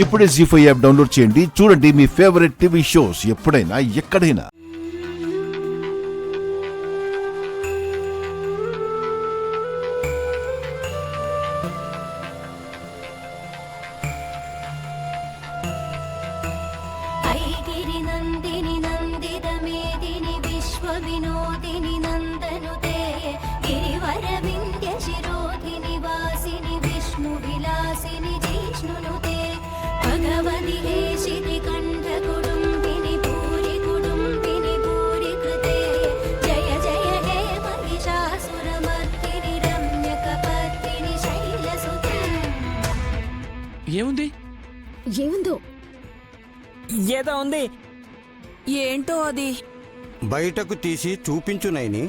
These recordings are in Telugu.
ఇప్పుడే జీ5 యాప్ డౌన్లోడ్ చేయండి. చూడండి మీ ఫేవరెట్ టీవీ షోస్ ఎప్పుడైనా ఎక్కడైనా. వినోదిని నందనుతే గిరివర వింధ్య శిరోధిని వాసిని విష్ణు విలాసిని జిష్ణునుతే భగవతి హేషితి కంఠ కుడుంబిని భూరి కృతే జయ జయ హే మహిషాసురమర్దిని రమ్య కపర్దిని శైలసుతే. ఏముందో ఏదో ఉంది. ఏంటో అది బయటకు తీసి చూపించు నైని.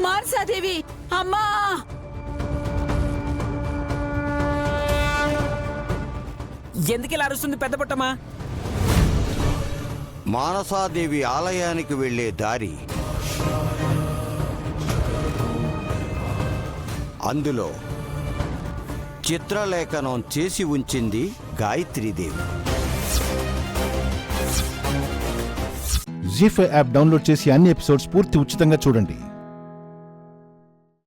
మానసాదేవి అమ్మా! ఎందుకు ఇలా అరుస్తుంది పెద్ద పుట్టమా? మానసాదేవి ఆలయానికి వెళ్లే దారి, అందులో చిత్రలేఖనం చేసి ఉంచింది గాయత్రీదేవి. జీ5 యాప్ డౌన్లోడ్ చేసి అన్ని ఎపిసోడ్స్ పూర్తి ఉచితంగా చూడండి.